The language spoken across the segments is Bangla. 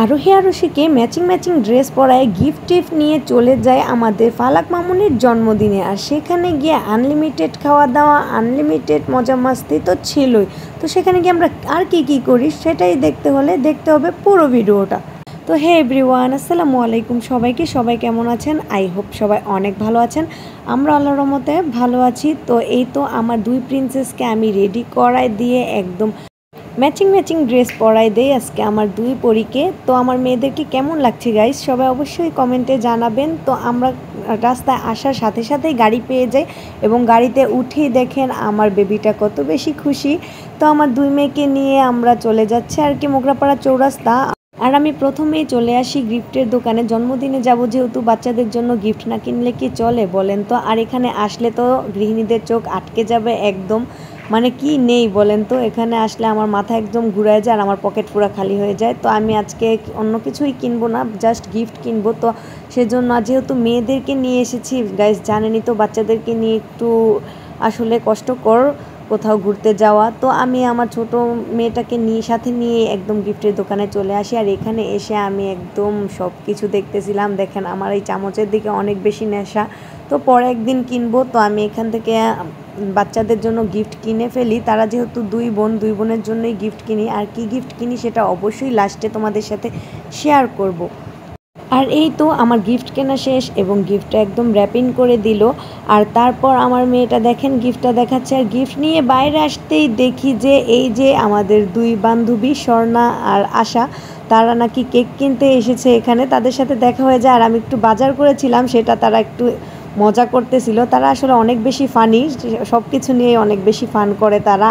আরোহী আরশিকে ম্যাচিং ম্যাচিং ড্রেস পরায় গিফট টিফট নিয়ে চলে যায় আমাদের ফালাক মামুনির জন্মদিনে। আর সেখানে গিয়ে আনলিমিটেড খাওয়া দাওয়া, আনলিমিটেড মজা মাস্তি তো ছিলই। তো সেখানে গিয়ে আমরা আর কি করি সেটাই দেখতে হলে দেখতে হবে পুরো ভিডিওটা। তো হে এভরিওয়ান, আসসালামু আলাইকুম সবাইকে। সবাই কেমন আছেন? আই হোপ সবাই অনেক ভালো আছেন। আমরা আল্লাহর রহমতে ভালো আছি। তো এই তো আমার দুই প্রিন্সেসকে আমি রেডি করাই দিয়ে একদম ম্যাচিং ম্যাচিং ড্রেস পরাই দেই আজকে আমার দুই পরীকে। তো আমার মেয়েদেরকে কেমন লাগছে গাইস সবাই অবশ্যই কমেন্টে জানাবেন। তো আমরা রাস্তায় আসার সাথে সাথেই গাড়ি পেয়ে যাই এবং গাড়িতে উঠেই দেখেন আমার বেবিটা কত বেশি খুশি। তো আমার দুই মেয়েকে নিয়ে আমরা চলে যাচ্ছি আর কি মোগরাপাড়া চৌরাস্তা। আর আমি প্রথমেই চলে আসি গিফটের দোকানে। জন্মদিনে যাব যেহেতু, বাচ্চাদের জন্য গিফট না কিনলে কি চলে বলেন তো। আর এখানে আসলে তো গৃহিণীদের চোখ আটকে যাবে একদম, মানে কি নেই বলেন তো। এখানে আসলে আমার মাথা একদম ঘুরায় যায় আর আমার পকেট পুরো খালি হয়ে যায়। তো আমি আজকে অন্য কিছুই কিনবো না, জাস্ট গিফট কিনবো। তো সেজন্য যেহেতু মেয়েদেরকে নিয়ে এসেছি গাইস, জানেনই তো বাচ্চাদেরকে নিয়ে একটু আসলে কষ্টকর কোথাও ঘুরতে যাওয়া। তো আমি আমার ছোট মেয়েটাকে সাথে নিয়ে একদম গিফটের দোকানে চলে আসি। আর এখানে এসে আমি একদম সব কিছু দেখতেছিলাম। দেখেন আমার এই চামচের দিকে অনেক বেশি নেশা। তো পরে একদিন কিনবো। তো আমি এখান থেকে বাচ্চাদের জন্য গিফট কিনে ফেলি। তারা যেহেতু দুই বোনের জন্যই গিফট কিনি। আর কি গিফট কিনি সেটা অবশ্যই লাস্টে তোমাদের সাথে শেয়ার করব। আর এই তো আমার গিফট কেনা শেষ এবং গিফটটা একদম র্যাপিং করে দিল। আর তারপর আমার মেয়েটা দেখেন গিফটটা দেখাচ্ছে। আর গিফট নিয়ে বাইরে আসতেই দেখি যে এই যে আমাদের দুই বান্ধবী স্বর্ণা আর আশা, তারা নাকি কেক কিনতে এসেছে এখানে। তাদের সাথে দেখা হয়ে যায় আর আমি একটু বাজার করেছিলাম, সেটা তারা একটু মজা করতেছিল। তারা আসলে অনেক বেশি ফানি, সব কিছু নিয়ে অনেক বেশি ফান করে তারা।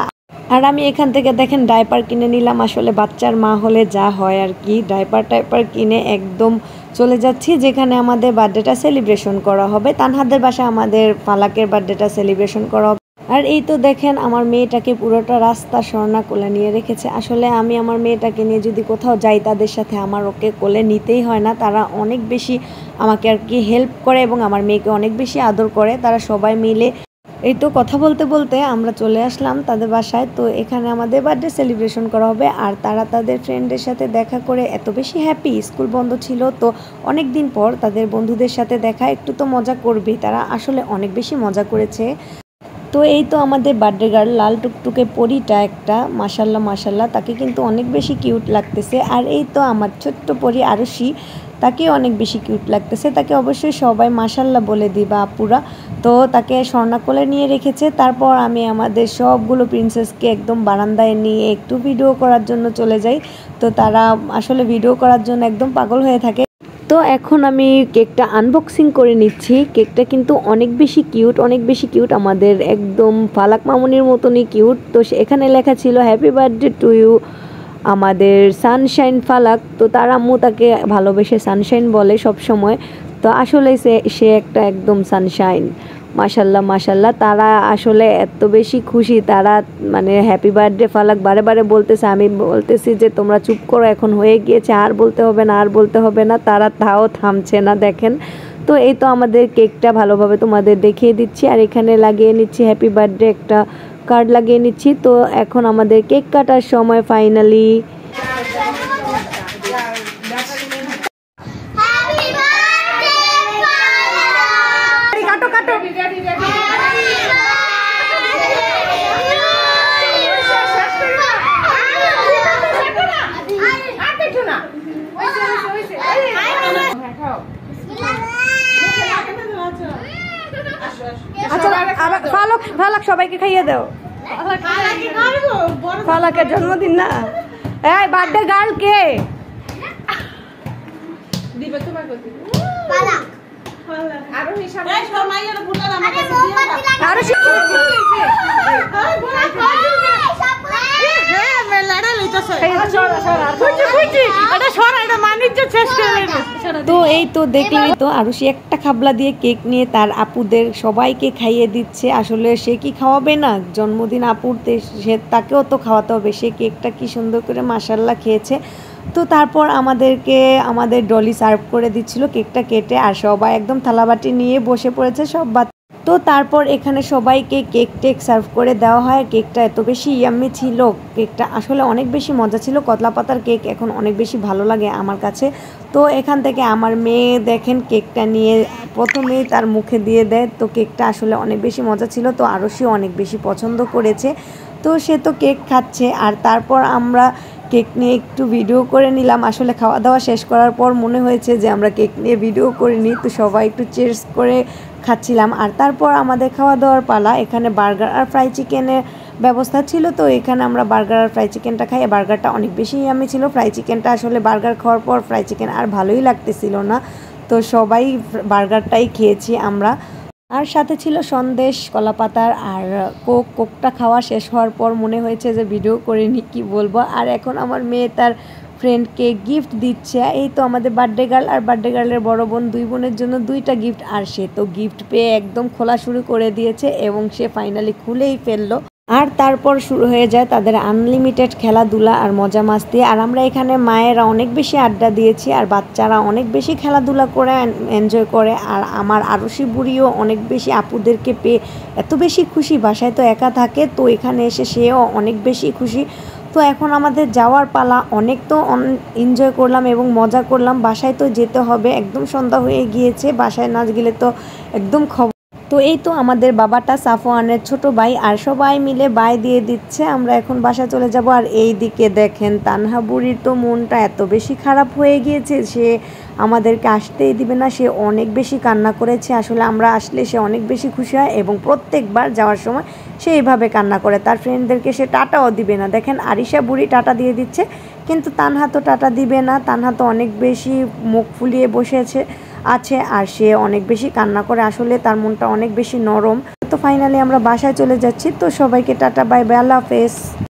আর আমি এখান থেকে দেখেন ডাইপার কিনে নিলাম। আসলে বাচ্চার মা হলে যা হয় আর কি, ডাইপার কিনে একদম চলে যাচ্ছি যেখানে আমাদের বার্থডেটা সেলিব্রেশন করা হবে। তানহাদের বাসায় আমাদের ফালাকের বার্থডেটা সেলিব্রেশন করা হবে। আর এই তো দেখেন আমার মেয়েটাকে পুরোটা রাস্তা স্বর্ণা কোলে নিয়ে রেখেছে। আসলে আমি আমার মেয়েটাকে নিয়ে যদি কোথাও যাই তাদের সাথে আমার ওকে কোলে নিতেই হয় না। তারা অনেক বেশি আমাকে আর কি হেল্প করে এবং আমার মেয়েকে অনেক বেশি আদর করে। তারা সবাই মিলে এই তো কথা বলতে বলতে আমরা চলে আসলাম তাদের বাসায়। তো এখানে আমাদের বার্থডে সেলিব্রেশন করা হবে। আর তারা তাদের ফ্রেন্ডের সাথে দেখা করে এত বেশি হ্যাপি। স্কুল বন্ধ ছিল তো অনেক দিন পর তাদের বন্ধুদের সাথে দেখা, একটু তো মজা করবেই। তারা আসলে অনেক বেশি মজা করেছে। তো এই তো আমাদের বার্থডে গার্ল লাল টুকটুকে পরিটা একটা, মাশাল্লাহ তাকে কিন্তু অনেক বেশি কিউট লাগতেছে। আর এই তো আমার ছোট্ট পরি আরশি, তাকে অনেক বেশি কিউট লাগতেছে। তাকে অবশ্যই সবাই মাশাল্লাহ বলে দিবা আপুরা। তো তাকে স্বর্ণা কোলে নিয়ে রেখেছে। তারপর আমি আমাদের সবগুলো প্রিন্সেসকে একদম বারান্দায় নিয়ে একটু ভিডিও করার জন্য চলে যাই। তো তারা আসলে ভিডিও করার জন্য একদম পাগল হয়ে থাকে। তো এখন আমি কেকটা আনবক্সিং করে নিচ্ছি। কেকটা কিন্তু অনেক বেশি কিউট, আমাদের একদম ফালাক মামুনির মতনই কিউট। তো এখানে লেখা ছিল হ্যাপি বার্থডে টু ইউ আমাদের সানশাইন ফালাক। তো তার আম্মু তাকে ভালোবেসে সানশাইন বলে সব সময়। তো আসলে সে একটা একদম সানশাইন। মাশাল্লাহ তারা আসলে এত বেশি খুশি। তারা মানে হ্যাপি বার্থডে ফালাক বারে বারে বলতেছে। আমি বলতেছি যে তোমরা চুপ করো, এখন হয়ে গিয়েছে, আর বলতে হবে না। তারা তাও থামছে না দেখেন। তো এই তো আমাদের কেকটা ভালোভাবে তোমাদের দেখিয়ে দিচ্ছি। আর এখানে লাগিয়ে নিচ্ছি হ্যাপি বার্থডে একটা কার্ড লাগিয়ে নিচ্ছি। তো এখন আমাদের কেক কাটার সময় ফাইনালি। ফালাক সবাইকে খাইয়ে দাও। ফালাকের জন্মদিন না, এই বার্থডে গার্ল কে দিবে তোমার কত? ফালাক আরো হিসাব এই সময় এর বুলার আমার কাছে দিয়ে দাও। আরো তো এই তো দেখলেই তো আরুষি একটা খাবলা দিয়ে কেক নিয়ে তার আপুদের সবাইকে খাইয়ে দিচ্ছে। আসলে সে কি খাওয়াবে না, জন্মদিন আপুর, সে তাকেও তো খাওয়াতে হবে। সে কেকটা কি সুন্দর করে মাশাল্লাহ খেয়েছে। তো তারপর আমাদের ডলি সার্ভ করে দিচ্ছিল কেকটা কেটে। আর সবাই একদম থালাবাটি নিয়ে বসে পড়েছে সব তো তারপর এখানে সবাইকে কেক টেক সার্ভ করে দেওয়া হয়। কেকটা এত বেশি ইয়াম্মি ছিল, কেকটা আসলে অনেক বেশি মজা ছিল। কদলা পাতার কেক এখন অনেক বেশি ভালো লাগে আমার কাছে। তো এখান থেকে আমার মেয়ে দেখেন কেকটা নিয়ে প্রথমেই তার মুখে দিয়ে দেয়। তো কেকটা আসলে অনেক বেশি মজা ছিল, তো আরশিও অনেক বেশি পছন্দ করেছে। তো সে তো কেক খাচ্ছে, আর তারপর আমরা কেক নিয়ে একটু ভিডিও করে নিলাম। আসলে খাওয়া দাওয়া শেষ করার পর মনে হয়েছে যে আমরা কেক নিয়ে ভিডিও করে নিই, তো সবাই একটু চিয়ার্স করে খাচ্ছিলাম। আর তারপর আমাদের খাওয়া দাওয়ার পালা। এখানে বার্গার আর ফ্রাই চিকেনের ব্যবস্থা ছিল, তো এখানে আমরা বার্গার আর ফ্রাই চিকেনটা খাই। বার্গারটা অনেক বেশি ইয়াম্মি ছিল। ফ্রাই চিকেনটা আসলে বার্গার খাওয়ার পর ফ্রাই চিকেন আর ভালোই লাগতেছিল না, তো সবাই বার্গারটাই খেয়েছি আমরা। আর সাথে ছিল সন্দেশ, কলাপাতার আর কোকটা খাওয়া শেষ হওয়ার পর মনে হয়েছে যে ভিডিও করে নি, কী বলবো। আর এখন আমার মেয়ে তার ফ্রেন্ডকে গিফট দিচ্ছে। এই তো আমাদের বার্থডে গার্ল আর বার্থডে গার্লের বড় বোন, দুই বোনের জন্য দুইটা গিফট। আর সে তো গিফট পেয়ে একদম খোলা শুরু করে দিয়েছে এবং সে ফাইনালি খুলেই ফেললো। আর তারপর শুরু হয়ে যায় তাদের আনলিমিটেড খেলাধুলা আর মজা মাস্তি। আর আমরা এখানে মায়েরা অনেক বেশি আড্ডা দিয়েছি, আর বাচ্চারা অনেক বেশি খেলাধুলা করে এনজয় করে। আর আমার আরশি বুড়িও অনেক বেশি আপুদেরকে পেয়ে এত বেশি খুশি, বাসায় তো একা থাকে, তো এখানে এসে সেও অনেক বেশি খুশি। তো এখন আমাদের যাওয়ার পালা। অনেক তো এনজয় করলাম এবং মজা করলাম, বাসায় তো যেতে হবে, একদম সন্ধ্যা হয়ে গিয়েছে, বাসায় না গেলে তো একদম খবর। তো এই তো আমাদের বাবাটা সাফওয়ানের ছোট ভাই, আর সবাই মিলে বাই দিয়ে দিচ্ছে। আমরা এখন বাসা চলে যাব। আর এই দিকে দেখেন তানহা বুড়ির তো মনটা এত বেশি খারাপ হয়ে গিয়েছে, সে আমাদেরকে আসতেই দিবে না। সে অনেক বেশি কান্না করেছে। আসলে আমরা আসলে সে অনেক বেশি খুশি হয় এবং প্রত্যেকবার যাওয়ার সময় সে এইভাবে কান্না করে। তার ফ্রেন্ডদেরকে সে টাটাও দিবে না। দেখেন আরিশা বুড়ি টাটা দিয়ে দিচ্ছে, কিন্তু তানহা তো টাটা দিবে না। তানহা তো অনেক বেশি মুখ ফুলিয়ে বসেছে আর সে অনেক বেশি কান্না করে। আসলে তার মনটা অনেক বেশি নরম। তো ফাইনালি আমরা বাসায় চলে যাচ্ছি। তো সবাইকে টাটা, বাই বাই, আল্লাহ হাফেজ।